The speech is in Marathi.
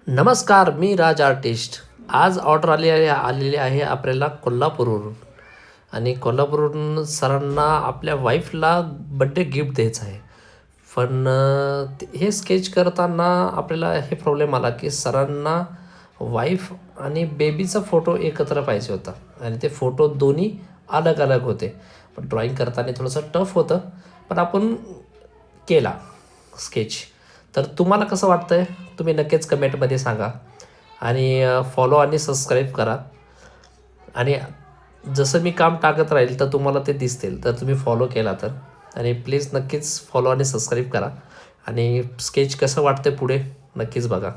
नमस्कार, मी राज आर्टिस्ट. आज ऑर्डर आलेली आहे आपल्याला कोल्हापूरवरून आणि कोल्हापूरवरून सरांना आपल्या वाईफला बड्डे गिफ्ट द्यायचं आहे. पण हे स्केच करताना आपल्याला हे प्रॉब्लेम आला की सरांना वाईफ आणि बेबीचा फोटो एकत्र पाहिजे होता आणि ते फोटो दोन्ही अलग अलग होते. पण ड्रॉईंग करताना थोडंसं टफ होतं, पण आपण केला स्केच. तर तुम्हाला कसं वाटतंय तुम्ही नक्कीच कमेंटमध्ये सांगा आणि फॉलो आणि सबस्क्राईब करा. आणि जसं मी काम टाकत राहील तर तुम्हाला ते दिसतील, तर तुम्ही फॉलो केला तर. आणि प्लीज नक्कीच फॉलो आणि सबस्क्राईब करा आणि स्केच कसं वाटतं पुढे नक्कीच बघा.